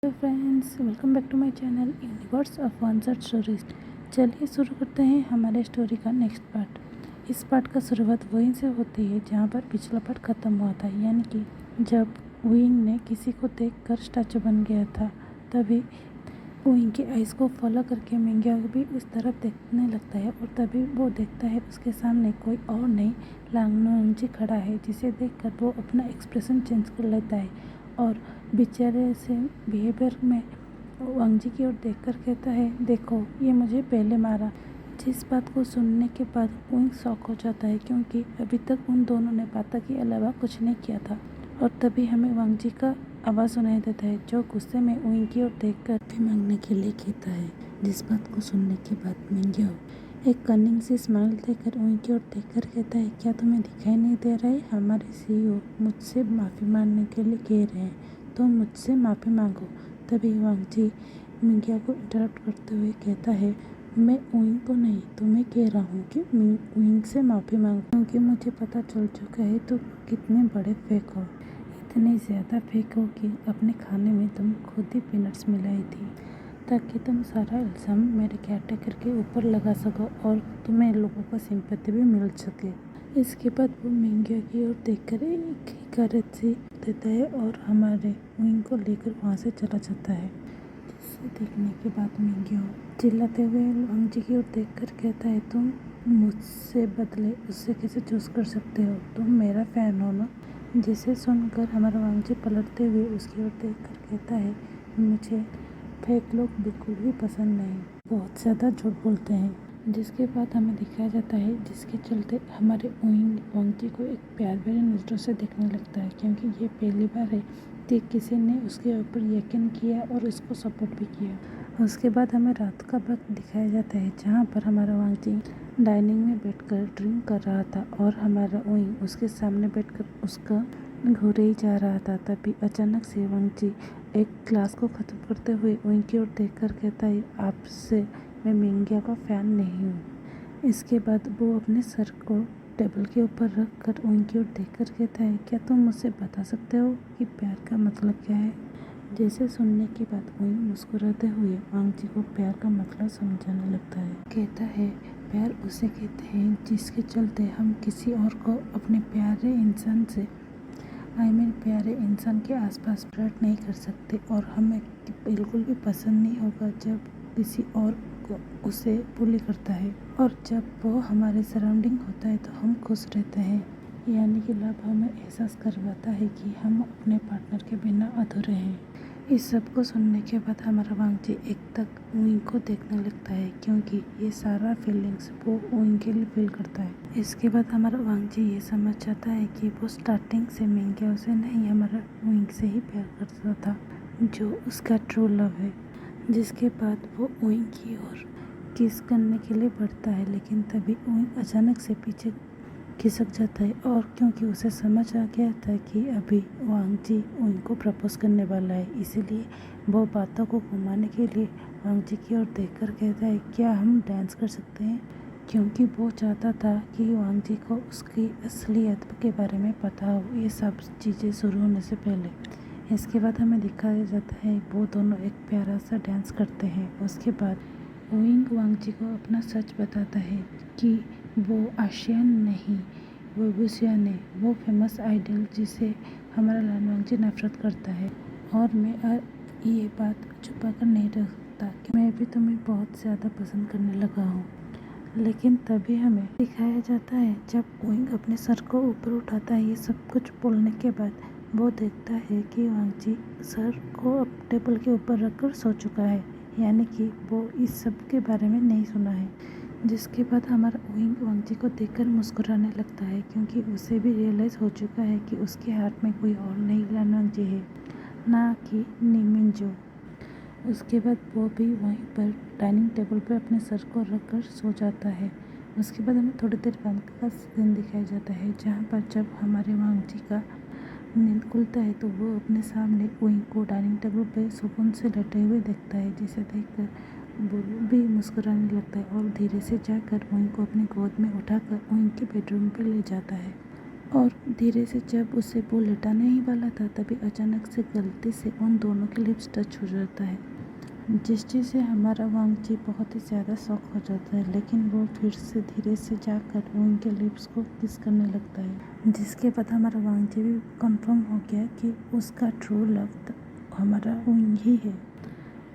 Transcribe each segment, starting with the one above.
Hello friends, welcome back to my channel universe of unanswered stories. चलिए शुरू करते हैं हमारे स्टोरी का नेक्स्ट पार्ट। इस पार्ट का शुरुआत वहीं से होती है जहाँ पर पिछला पार्ट ख़त्म हुआ था, यानी कि जब विंग ने किसी को देखकर स्टैचू बन गया था। तभी विंग की आइज़ को फॉलो करके मिंग्या भी उस तरफ देखने लगता है और तभी वो देखता है उसके सामने कोई और नहीं लांगनोंगजी खड़ा है, जिसे देखकर वो अपना एक्सप्रेशन चेंज कर लेता है और बेचारे से बिहेवियर में वांगजी की ओर देखकर कहता है, देखो ये मुझे पहले मारा। जिस बात को सुनने के बाद विंग शॉक हो जाता है, क्योंकि अभी तक उन दोनों ने बातों के अलावा कुछ नहीं किया था। और तभी हमें वांगजी का आवाज़ सुनाई देता है, जो गुस्से में विंग की ओर देखकर माफी मांगने के लिए कहता है। जिस बात को सुनने के बाद मिंग्यो एक कनिंग सी स्माइल देकर विंग की ओर देखकर कहता है, क्या तुम्हें दिखाई नहीं दे रहा है? हमारे सीईओ मुझसे माफ़ी मांगने के लिए कह रहे हैं, तो मुझसे माफ़ी मांगो। तभी वांगजी मिंग्या को इंटरप्ट करते हुए कहता है, मैं विंग को नहीं तुम्हें कह रहा हूँ कि विंग से माफ़ी मांगो, क्योंकि मुझे पता चल चुका है तुम कितने बड़े फेक हो। इतनी ज़्यादा फेक हो कि अपने खाने में तुम खुद ही पीनट्स मिलाई थी, ताकि तुम सारा इल्ज़ाम मेरे केयरटेकर के ऊपर लगा सको और तुम्हें लोगों का सिंपैथी भी मिल सके। इसके बाद वो मिंग्या की ओर देखकर एक हिकारत सी देता है और हमारे विंग को लेकर वहाँ से चला जाता है। जिसे देखने के बाद मिंग्या चिल्लाते हुए वांगजी की ओर देखकर कहता है, तुम मुझसे बदले उससे कैसे चूज़ कर सकते हो? तुम मेरा फ़ैन हो ना? जिसे सुनकर हमारा वांगजी पलटते हुए उसकी ओर देखकर कहता है, मुझे फेक लोग बिल्कुल भी पसंद नहीं, बहुत ज़्यादा झूठ बोलते हैं। जिसके बाद हमें दिखाया जाता है, जिसके चलते हमारे विंग वांगजी को एक प्यार भरे नज़रों से देखने लगता है, क्योंकि ये पहली बार है कि किसी ने उसके ऊपर यकीन किया और उसको सपोर्ट भी किया। उसके बाद हमें रात का वक्त दिखाया जाता है, जहाँ पर हमारा वांगजी डाइनिंग में बैठकर ड्रिंक कर रहा था और हमारा विंग उसके सामने बैठकर उसका घूरे ही जा रहा था। तभी अचानक से वांगजी एक ग्लास को ख़त्म करते हुए विंग की ओर देखकर कहता है, आपसे मैं मिंग्या का फ़ैन नहीं हूँ। इसके बाद वो अपने सर को टेबल के ऊपर रख कर विंग की ओर देखकर कहता है, क्या तुम मुझसे बता सकते हो कि प्यार का मतलब क्या है? जैसे सुनने के बाद विंग मुस्कुराते हुए वांगजी को प्यार का मतलब समझाने लगता है। कहता है, प्यार उसे कहते हैं जिसके चलते हम किसी और को अपने प्यारे इंसान से प्यारे इंसान के आसपास फ्लर्ट नहीं कर सकते, और हमें बिल्कुल भी पसंद नहीं होगा जब किसी और को उसे बुली करता है, और जब वो हमारे सराउंडिंग होता है तो हम खुश रहते हैं। यानी कि लव हमें एहसास करवाता है कि हम अपने पार्टनर के बिना अधूरे हैं। इस सब को सुनने के बाद हमारा वांगजी एक तक विंग को देखने लगता है, क्योंकि ये सारा फीलिंग्स वो विंग के लिए फील करता है। इसके बाद हमारा वांगजी ये समझ जाता है कि वो स्टार्टिंग से मिंग्या से नहीं, हमारा विंग से ही प्यार करता था, जो उसका ट्रू लव है। जिसके बाद वो विंग की ओर किस करने के लिए बढ़ता है, लेकिन तभी विंग अचानक से पीछे खिसक जाता है, और क्योंकि उसे समझ आ गया था कि अभी वांगजी विंग को प्रपोज करने वाला है, इसीलिए वो बातों को घुमाने के लिए वांगजी की ओर देखकर कहता है, क्या हम डांस कर सकते हैं? क्योंकि वो चाहता था कि वांगजी को उसकी असलियत के बारे में पता हो, ये सब चीज़ें शुरू होने से पहले। इसके बाद हमें दिखाया जाता है वो दोनों एक प्यारा सा डांस करते हैं। उसके बाद विंग वांगजी को अपना सच बताता है कि वो आशियान नहीं, वो वुशियान है, वो फेमस आइडल जिसे हमारा लान वांगजी नफरत करता है। और मैं ये बात छुपा कर नहीं रख सकता कि मैं भी तुम्हें बहुत ज़्यादा पसंद करने लगा हूँ। लेकिन तभी हमें दिखाया जाता है, जब विंग अपने सर को ऊपर उठाता है ये सब कुछ बोलने के बाद, वो देखता है कि वांगजी सर को अब टेबल के ऊपर रखकर सो चुका है, यानी कि वो इस सब के बारे में नहीं सुना है। जिसके बाद हमारा विंग वांगजी को देखकर मुस्कुराने लगता है, क्योंकि उसे भी रियलाइज़ हो चुका है कि उसके हाथ में कोई और नहीं लान वांगजी है, ना कि निमिंजो। उसके बाद वो भी वहीं पर डाइनिंग टेबल पर अपने सर को रख कर सो जाता है। उसके बाद हमें थोड़ी देर बाद का सीन दिखाया जाता है, जहाँ पर जब हमारे वांगजी का नींद खुलता है तो वो अपने सामने विंग को डाइनिंग टेबल पर सुकून से लेटे हुए देखता है, जिसे देखकर वो भी मुस्कुराने लगता है और धीरे से जाकर विंग को अपनी गोद में उठाकर विंग के बेडरूम पर ले जाता है। और धीरे से जब उसे वो लेटाने ही वाला था तभी अचानक से गलती से उन दोनों के लिप्स टच हो जाता है, जिस चीज़ से हमारा वांगजी बहुत ही ज़्यादा शॉक हो जाता है। लेकिन वो फिर से धीरे से जाकर उनके लिप्स को किस करने लगता है, जिसके बाद हमारा वांगजी भी कंफर्म हो गया कि उसका ट्रू लव हमारा उंग ही है।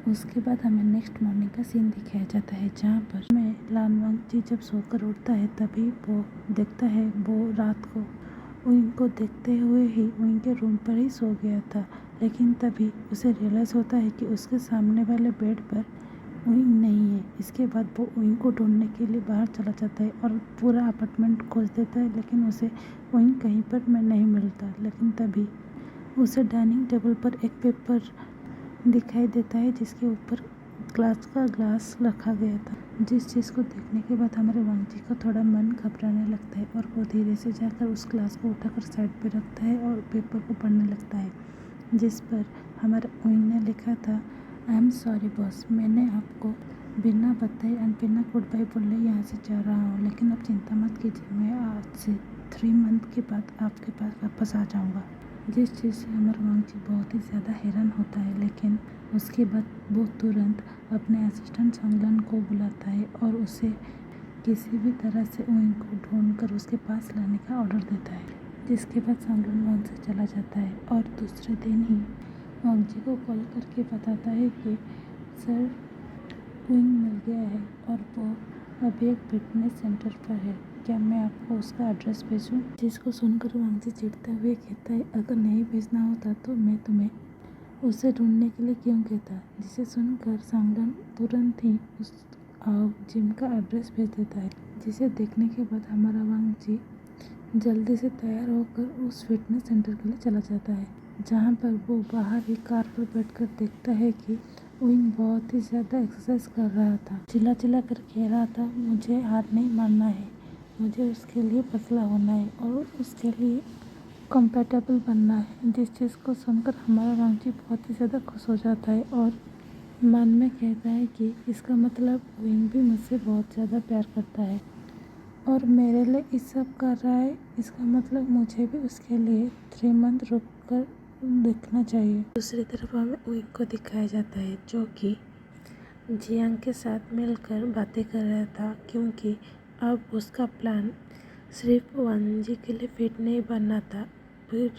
उसके बाद हमें नेक्स्ट मॉर्निंग का सीन दिखाया जाता है, जहाँ पर हमें लान वांगजी जब सोकर उठता है तभी वो देखता है वो रात को उनको देखते हुए ही उनके रूम पर ही सो गया था। लेकिन तभी उसे रियलाइज़ होता है कि उसके सामने वाले बेड पर उइंग नहीं है। इसके बाद वो उइंग को ढूंढने के लिए बाहर चला जाता है और पूरा अपार्टमेंट खोज देता है, लेकिन उसे उइंग कहीं पर नहीं मिलता। लेकिन तभी उसे डाइनिंग टेबल पर एक पेपर दिखाई देता है जिसके ऊपर ग्लास का ग्लास रखा गया था, जिस चीज़ को देखने के बाद हमारे वांगजी को थोड़ा मन घबराने लगता है और वो धीरे से जाकर उस ग्लास को उठाकर साइड पे रखता है और पेपर को पढ़ने लगता है, जिस पर हमारे उइंग ने लिखा था, आई एम सॉरी बॉस, मैंने आपको बिना बताए एंड बिना गुड बाय बोले यहाँ से जा रहा हूँ, लेकिन आप चिंता मत कीजिए, मैं आज से 3 मंथ के बाद आपके पास वापस आ जाऊँगा। जिस चीज़ से हमारा वांगजी बहुत ही ज़्यादा हैरान होता है, लेकिन उसके बाद वो तुरंत अपने असिस्टेंट संगलन को बुलाता है और उसे किसी भी तरह से उइंग को ढूंढकर उसके पास लाने का ऑर्डर देता है, जिसके बाद संगलन वहाँ से चला जाता है और दूसरे दिन ही वांगजी को कॉल करके बताता है कि सर उइंग मिल गया है और वो अभी एक फिटनेस सेंटर पर है, क्या मैं आपको उसका एड्रेस भेजूं? जिसको सुनकर वांगजी चिढ़ते हुए कहता है, अगर नहीं भेजना होता तो मैं तुम्हें उसे ढूंढने के लिए क्यों कहता। जिसे सुनकर सांगलन तुरंत ही उस जिम का एड्रेस भेज देता है, जिसे देखने के बाद हमारा वांगजी जल्दी से तैयार होकर उस फिटनेस सेंटर के लिए चला जाता है, जहाँ पर वो बाहर ही कार पर बैठकर देखता है कि उइंग बहुत ही ज़्यादा एक्सरसाइज कर रहा था, चिल्ला चिल्ला कर कह रहा था, मुझे हार नहीं मानना है, मुझे उसके लिए पतला होना है और उसके लिए कंपेटेबल बनना है। जिस चीज़ को सुनकर हमारा वांगजी बहुत ही ज़्यादा खुश हो जाता है और मन में कहता है कि इसका मतलब उइंग भी मुझसे बहुत ज़्यादा प्यार करता है और मेरे लिए इस सब कर रहा है, इसका मतलब मुझे भी उसके लिए 3 मंथ रुक कर देखना चाहिए। दूसरी तरफ हमें उइंग को दिखाया जाता है, जो कि जियांग के साथ मिलकर बातें कर रहा था, क्योंकि अब उसका प्लान सिर्फ वांगजी के लिए फिट नहीं बनना था, फिर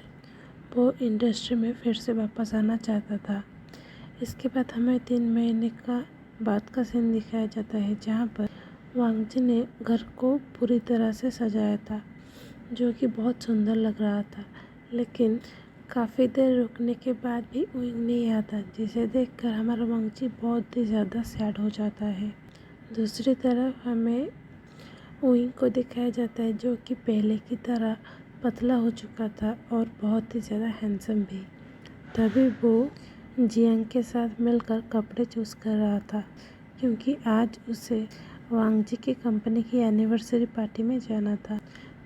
वो इंडस्ट्री में फिर से वापस आना चाहता था। इसके बाद हमें 3 महीने का बाद का सीन दिखाया जाता है, जहाँ पर वांगजी ने घर को पूरी तरह से सजाया था, जो कि बहुत सुंदर लग रहा था। लेकिन काफ़ी देर रुकने के बाद भी उइंग नहीं आता, जिसे देखकर हमारा वांगजी बहुत ही ज़्यादा सैड हो जाता है। दूसरी तरफ हमें उइंग को दिखाया जाता है, जो कि पहले की तरह पतला हो चुका था और बहुत ही ज़्यादा हैंडसम भी। तभी वो जियांग के साथ मिलकर कपड़े चूज़ कर रहा था, क्योंकि आज उसे वांगजी की कंपनी की एनिवर्सरी पार्टी में जाना था।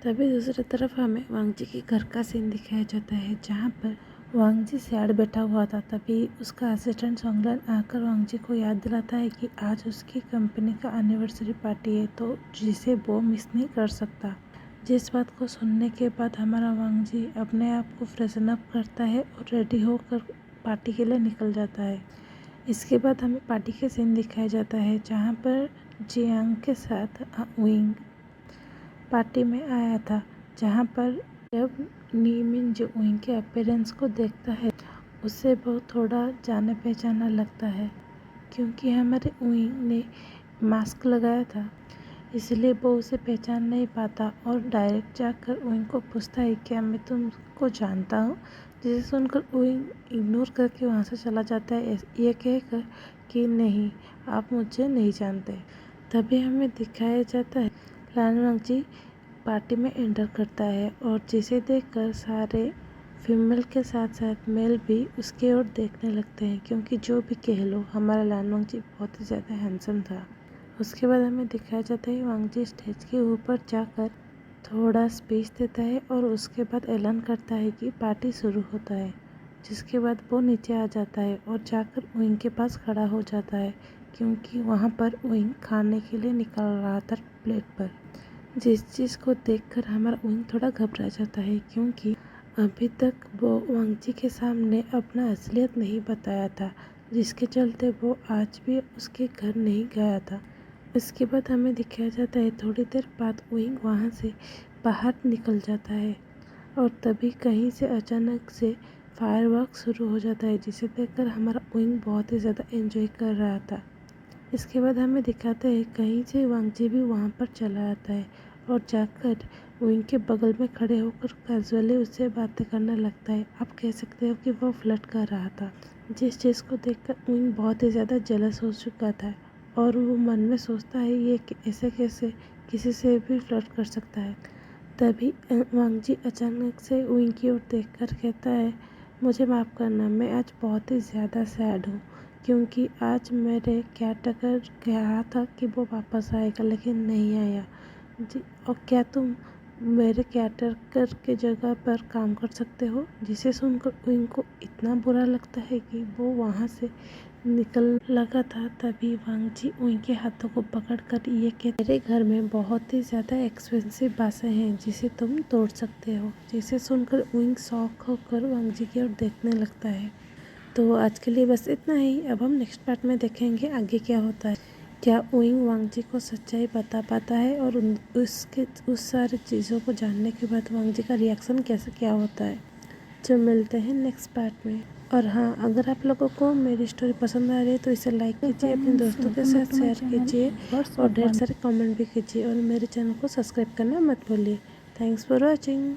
तभी दूसरी तरफ हमें वांगजी के घर का सीन दिखाया जाता है, जहाँ पर वांगजी सैड बैठा हुआ था। तभी उसका असिस्टेंट संगलन आकर वांगजी को याद दिलाता है कि आज उसकी कंपनी का एनिवर्सरी पार्टी है, तो जिसे वो मिस नहीं कर सकता। जिस बात को सुनने के बाद हमारा वांगजी अपने आप को फ्रेशन अप करता है और रेडी होकर पार्टी के लिए निकल जाता है। इसके बाद हमें पार्टी के सीन दिखाया जाता है, जहाँ पर जियांग के साथ उइंग पार्टी में आया था, जहाँ पर जब नीमिन जो उइंग के अपीयरेंस को देखता है उसे वो थोड़ा जाने पहचाना लगता है, क्योंकि हमारे उइंग ने मास्क लगाया था, इसलिए वो उसे पहचान नहीं पाता और डायरेक्ट जाकर उइंग को पूछता है, क्या मैं तुमको जानता हूँ? जिसे सुनकर उइंग इग्नोर करके वहाँ से चला जाता है, ये कहकर कि नहीं, आप मुझे नहीं जानते। तभी हमें दिखाया जाता है लान वांगजी पार्टी में एंटर करता है और जिसे देखकर सारे फीमेल के साथ साथ मेल भी उसकी ओर देखने लगते हैं, क्योंकि जो भी कह लो हमारा लान वांगजी बहुत ही ज़्यादा हैंडसम था। उसके बाद हमें दिखाया जाता है वांगजी स्टेज के ऊपर जाकर थोड़ा स्पीच देता है और उसके बाद ऐलान करता है कि पार्टी शुरू होता है, जिसके बाद वो नीचे आ जाता है और जाकर उइंग के पास खड़ा हो जाता है, क्योंकि वहाँ पर उइंग खाने के लिए निकाल रहा था प्लेट पर। जिस चीज़ को देखकर हमारा उइंग थोड़ा घबरा जाता है, क्योंकि अभी तक वो वांगजी के सामने अपना असलियत नहीं बताया था, जिसके चलते वो आज भी उसके घर नहीं गया था। इसके बाद हमें दिखाया जाता है थोड़ी देर बाद उइंग वहाँ से बाहर निकल जाता है और तभी कहीं से अचानक से फायरवर्क शुरू हो जाता है, जिसे देखकर हमारा उइंग बहुत ही ज़्यादा एंजॉय कर रहा था। इसके बाद हमें दिखाते हैं कहीं से वांगजी भी वहाँ पर चला आता है और जाकर उइंग के बगल में खड़े होकर कैजुअली उससे बातें करने लगता है। आप कह सकते हो कि वो फ्लर्ट कर रहा था, जिस चीज़ को देखकर उइंग बहुत ही ज़्यादा जेलस हो चुका था और वो मन में सोचता है ये कि ऐसे कैसे किसी से भी फ्लर्ट कर सकता है। तभी वांगजी अचानक से उइंग की ओर देखकर कहता है, मुझे माफ़ करना, मैं आज बहुत ही ज़्यादा सैड हूँ, क्योंकि आज मेरे केयरटेकर कहा था कि वो वापस आएगा लेकिन नहीं आया। जी, और क्या तुम मेरे केयरटेकर के जगह पर काम कर सकते हो? जिसे सुनकर उइंग इतना बुरा लगता है कि वो वहाँ से निकल लगा था। तभी वांगजी उनके हाथों को पकड़कर ये कहते, मेरे घर में बहुत ही ज़्यादा एक्सपेंसिव बासें हैं जिसे तुम तोड़ सकते हो। जिसे सुनकर उइंग शॉक होकर वांगजी की ओर देखने लगता है। तो आज के लिए बस इतना ही। अब हम नेक्स्ट पार्ट में देखेंगे आगे क्या होता है। क्या उइंग वांगजी को सच्चाई बता पाता है और उस सारी चीज़ों को जानने के बाद वांगजी का रिएक्शन कैसे क्या होता है। जो मिलते हैं नेक्स्ट पार्ट में। और हाँ, अगर आप लोगों को मेरी स्टोरी पसंद आ रही है तो इसे लाइक कीजिए, अपने दोस्तों के साथ शेयर कीजिए और ढेर सारे कमेंट भी कीजिए और मेरे चैनल को सब्सक्राइब करना मत भूलिए। Thanks for watching.